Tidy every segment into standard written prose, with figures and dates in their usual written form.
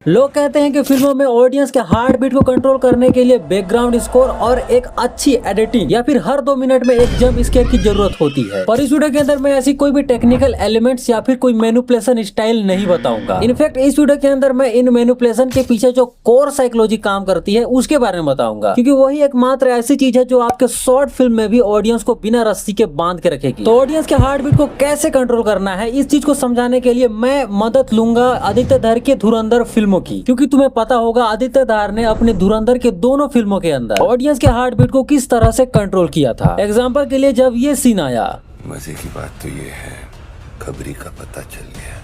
लोग कहते हैं कि फिल्मों में ऑडियंस के हार्ट बीट को कंट्रोल करने के लिए बैकग्राउंड स्कोर और एक अच्छी एडिटिंग या फिर हर 2 मिनट में एक जंप स्केयर की जरूरत होती है। पर इस वीडियो के अंदर मैं ऐसी कोई भी टेक्निकल एलिमेंट्स या फिर कोई मैनिपुलेशन स्टाइल नहीं बताऊंगा। इनफैक्ट इस वीडियो के अंदर मैं इन मैनिपुलेशन के पीछे जो कोर साइकोलॉजी काम करती है उसके बारे में बताऊंगा, क्योंकि वही एकमात्र ऐसी चीज है जो आपके शॉर्ट फिल्म में भी ऑडियंस को बिना रस्सी के बांध के रखेगी। तो ऑडियंस के हार्ट बीट को कैसे कंट्रोल करना है, इस चीज को समझाने के लिए मैं मदद लूंगा आदित्य धर के धुरंधर फिल्मों की, क्योंकि तुम्हें पता होगा आदित्य धार ने अपने धुरंधर के दोनों फिल्मों के अंदर ऑडियंस के हार्ट बीट को किस तरह से कंट्रोल किया था। एग्जांपल के लिए जब ये सीन आया, मजे की बात तो ये है खबरी का पता चल गया,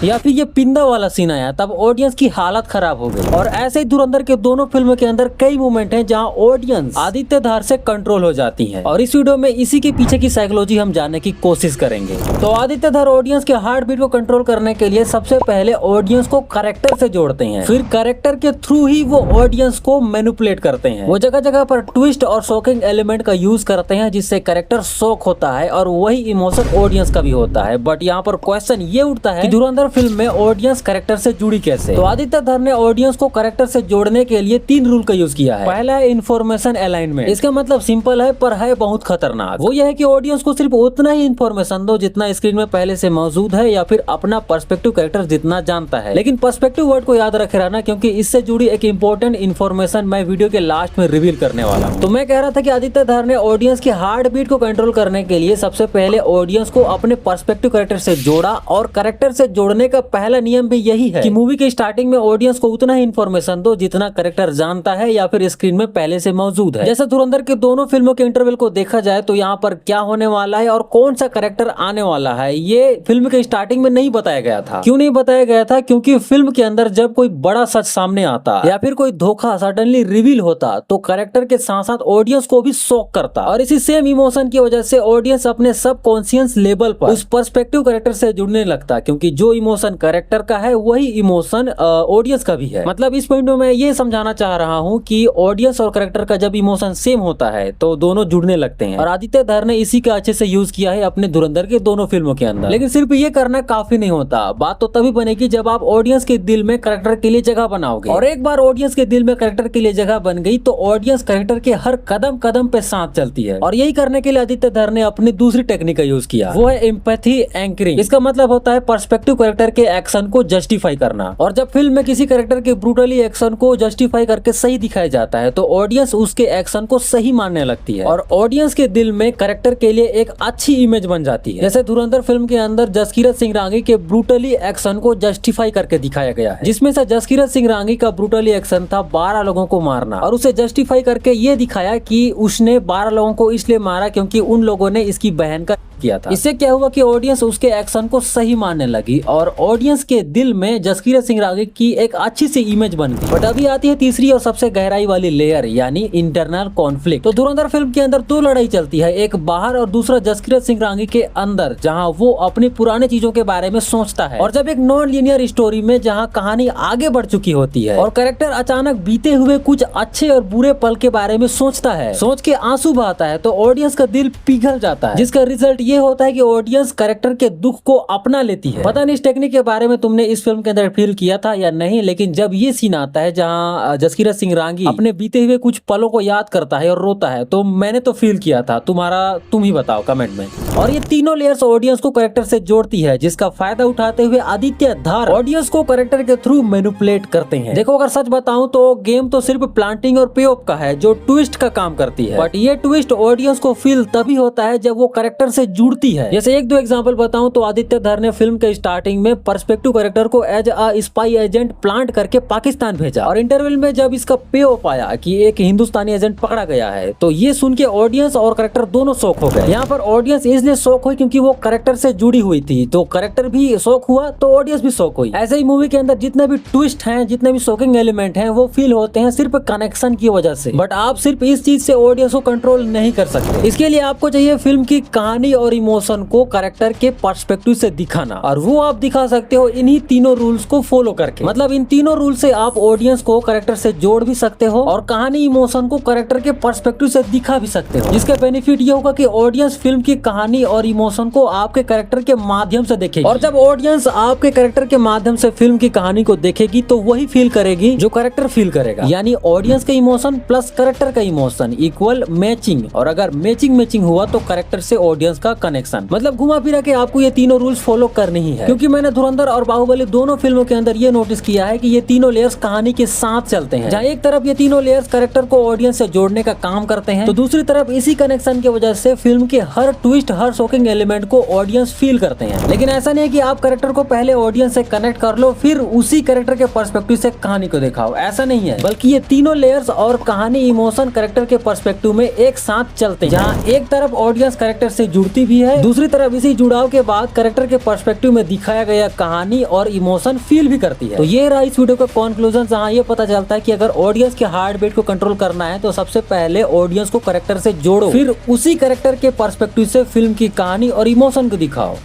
या फिर ये पिंदा वाला सीन आया, तब ऑडियंस की हालत खराब हो गई। और ऐसे ही धुरंधर के दोनों फिल्मों के अंदर कई मोमेंट हैं जहां ऑडियंस आदित्य धार से कंट्रोल हो जाती है। और इस वीडियो में इसी के पीछे की साइकोलॉजी हम जानने की कोशिश करेंगे। तो आदित्य धार ऑडियंस के हार्ट बीट को कंट्रोल करने के लिए सबसे पहले ऑडियंस को कैरेक्टर से जोड़ते हैं, फिर कैरेक्टर के थ्रू ही वो ऑडियंस को मैनिपुलेट करते हैं। वो जगह जगह पर ट्विस्ट और शॉकिंग एलिमेंट का यूज करते हैं जिससे कैरेक्टर शॉक होता है और वही इमोशन ऑडियंस का भी होता है। बट यहाँ पर क्वेश्चन ये उठता है कि धुरंधर फिल्म में ऑडियंस कैरेक्टर से जुड़ी कैसे। तो आदित्य धर ने ऑडियंस को कैरेक्टर से जोड़ने के लिए 3 रूल का यूज किया है। पहला है इन्फॉर्मेशन अलाइनमेंट। इसका मतलब सिंपल है पर है बहुत खतरनाक। वो यह है कि ऑडियंस को सिर्फ उतना ही इन्फॉर्मेशन दो जितना स्क्रीन में पहले से मौजूद है या फिर अपना पर्सपेक्टिव कैरेक्टर जितना जानता है। लेकिन पर्सपेक्टिव वर्ड को याद रखे रहना, क्योंकि इससे जुड़ी एक इंपॉर्टेंट इन्फॉर्मेशन मैं वीडियो के लास्ट में रिवील करने वाला हूँ। तो मैं कह रहा था कि आदित्य धर ने ऑडियंस के हार्ट बीट को कंट्रोल करने के लिए सबसे पहले ऑडियंस को अपने पर्सपेक्टिव कैरेक्टर से जोड़ा। और कैरेक्टर से जोड़ने का पहला नियम भी यही है कि मूवी के स्टार्टिंग में ऑडियंस को उतना ही इन्फॉर्मेशन दो जितना कैरेक्टर जानता है या फिर स्क्रीन में पहले से मौजूद है। जैसे धुरंधर के दोनों फिल्मों के इंटरवल को देखा जाए तो यहाँ पर क्या होने वाला है और कौन सा कैरेक्टर आने वाला है, ये फिल्म के स्टार्टिंग में नहीं बताया गया था। क्यों नहीं बताया गया था? क्योंकि फिल्म के अंदर जब कोई बड़ा सच सामने आता या फिर कोई धोखा सडनली रिवील होता तो कैरेक्टर के साथ साथ ऑडियंस को भी शॉक करता। और इसी सेम इमोशन की वजह से ऑडियंस अपने सब कॉन्शियस लेवल पर उस पर्सपेक्टिव कैरेक्टर से जुड़ने लगता, क्योंकि जो इमोशन कैरेक्टर का है वही इमोशन ऑडियंस का भी है। मतलब इस पॉइंट में मैं ये समझाना चाह रहा हूँ कि ऑडियंस और कैरेक्टर का जब इमोशन सेम होता है तो दोनों जुड़ने लगते हैं। और आदित्य धर ने इसी का अच्छे से यूज किया है अपने धुरंधर के दोनों फिल्मों के अंदर। लेकिन सिर्फ ये करना काफी नहीं होता। बात तो तभी बनेगी जब आप ऑडियंस के दिल में कैरेक्टर के लिए जगह बनाओगे। और एक बार ऑडियंस के दिल में कैरेक्टर के लिए जगह बन गई तो ऑडियंस कैरेक्टर के हर कदम कदम पे साथ चलती है। और यही करने के लिए आदित्य धर ने अपनी दूसरी टेक्निक का यूज किया, वो है एम्पैथी एंकरिंग। इसका मतलब होता है पर्सपेक्टिव कैरेक्टर के एक्शन को जस्टिफाई करना। और जब फिल्म में किसी कैरेक्टर के ब्रूटली एक्शन को जस्टिफाई करके सही दिखाया जाता है तो ऑडियंस उसके एक्शन को सही मानने लगती है और ऑडियंस के दिल में कैरेक्टर के लिए एक अच्छी इमेज बन जाती है। जैसे धुरंधर फिल्म के अंदर जसकीरत सिंह रांगी के ब्रूटली एक्शन को जस्टिफाई करके दिखाया गया है, जिसमें से जसकीरत सिंह रांगी का ब्रूटली एक्शन था 12 लोगों को मारना। और उसे जस्टिफाई करके ये दिखाया कि उसने 12 लोगों को इसलिए मारा क्योंकि उन लोगों ने इसकी बहन का किया था। इससे क्या हुआ कि ऑडियंस उसके एक्शन को सही मानने लगी और ऑडियंस के दिल में जसकीरत सिंह रांगी की एक अच्छी सी इमेज बन गई। बट अभी आती है तीसरी और सबसे गहराई वाली लेयर, यानी इंटरनल कॉन्फ्लिक्ट। तो धुरंधर फिल्म के अंदर 2 लड़ाई चलती है, एक बाहर और दूसरा जसकीरत सिंह रांगी के अंदर, जहां वो अपनी पुरानी चीजों के बारे में सोचता है। और जब एक नॉन लीनियर स्टोरी में जहां कहानी आगे बढ़ चुकी होती है और कैरेक्टर अचानक बीते हुए कुछ अच्छे और बुरे पल के बारे में सोचता है, सोच के आंसू बहाता है, तो ऑडियंस का दिल पिघल जाता है, जिसका रिजल्ट ये होता है कि ऑडियंस कैरेक्टर के दुख को अपना लेती है। पता नहीं इस टेक्निक के बारे में तुमने इस फिल्म के अंदर फील किया था या नहीं, लेकिन जब ये सीन आता है जहां जसकीरत सिंह रांगी अपने बीते हुए कुछ पलों को याद करता है और रोता है, तो मैंने तो फील किया था। तुम ही बताओ कमेंट में। और ये तीनों लेयर्स ऑडियंस को कैरेक्टर से जोड़ती है, जिसका फायदा उठाते हुए आदित्य धर ऑडियंस को कैरेक्टर के थ्रू मैनिपुलेट करते हैं। देखो, अगर सच बताऊं तो गेम तो सिर्फ प्लांटिंग और पे ऑफ का है जो ट्विस्ट का काम करती है, बट ये ट्विस्ट ऑडियंस को फील तभी होता है जब वो कैरेक्टर से जुड़ती है। जैसे 1-2 एग्जांपल बताऊं तो आदित्य धर ने फिल्म के स्टार्टिंग में पर्सपेक्टिव कैरेक्टर को as a spy agent plant करके पाकिस्तान भेजा और इंटरवल में जब इसका पे ऑफ आया कि एक हिंदुस्तानी एजेंट पकड़ा गया है, तो ये सुन के ऑडियंस और कैरेक्टर दोनों शॉक हो गए। यहाँ पर ऑडियंस इसलिए शॉक हुई क्योंकि वो कैरेक्टर से जुड़ी हुई थी, तो कैरेक्टर भी शॉक हुआ तो ऑडियंस भी शॉक हुई। ऐसे ही मूवी के अंदर जितने भी ट्विस्ट हैं, जितने भी शॉकिंग एलिमेंट हैं, वो फील होते हैं सिर्फ कनेक्शन की वजह से। बट आप सिर्फ इस चीज से ऑडियंस को कंट्रोल नहीं कर सकते। इसके लिए आपको चाहिए फिल्म की कहानी और इमोशन को कैरेक्टर के पर्सपेक्टिव से दिखाना, और वो आप दिखा सकते हो इन्हीं तीनों रूल्स को फॉलो करके। मतलब इन तीनों रूल से आप ऑडियंस को कैरेक्टर से जोड़ भी सकते हो और कहानी इमोशन को कैरेक्टर के पर्सपेक्टिव से दिखा भी सकते हो, जिसका बेनिफिट ये होगा कि ऑडियंस फिल्म की कहानी और इमोशन को आपके कैरेक्टर के माध्यम से देखेगी, और जब ऑडियंस आपके कैरेक्टर के माध्यम से फिल्म की कहानी को देखेगी तो वही फील करेगी जो कैरेक्टर फील करेगा। यानी ऑडियंस का इमोशन प्लस कैरेक्टर का इमोशन इक्वल मैचिंग, और अगर मैचिंग हुआ तो कैरेक्टर से ऑडियंस का कनेक्शन। मतलब घुमा फिरा के आपको ये तीनों रूल्स फॉलो करने ही है, क्योंकि मैंने धुरंधर और बाहुबली दोनों फिल्मों के अंदर ये नोटिस किया है कि ये तीनों लेयर्स कहानी के साथ चलते हैं। जहाँ एक तरफ ये तीनों लेयर्स कैरेक्टर को ऑडियंस से जोड़ने का काम करते हैं, तो दूसरी तरफ इसी कनेक्शन की वजह से फिल्म के हर ट्विस्ट, हर शॉकिंग एलिमेंट को ऑडियंस फील करते हैं। लेकिन ऐसा नहीं है कि आप कैरेक्टर को पहले ऑडियंस से कनेक्ट कर लो फिर उसी कैरेक्टर के पर्सपेक्टिव से कहानी को दिखाओ, ऐसा नहीं है। बल्कि ये तीनों लेयर्स और कहानी, इमोशन कैरेक्टर के पर्सपेक्टिव में एक साथ चलते हैं। जहाँ एक तरफ ऑडियंस कैरेक्टर से जुड़ती भी है, दूसरी तरफ इसी जुड़ाव के बाद कैरेक्टर के पर्सपेक्टिव में दिखाया गया कहानी और इमोशन फील भी करती है। तो ये रहा इस वीडियो का कंक्लूजन, जहाँ ये पता चलता है कि अगर ऑडियंस के हार्ट बीट को कंट्रोल करना है तो सबसे पहले ऑडियंस को कैरेक्टर से जोड़ो, फिर उसी कैरेक्टर के पर्सपेक्टिव से फिल्म की कहानी और इमोशन को दिखाओ।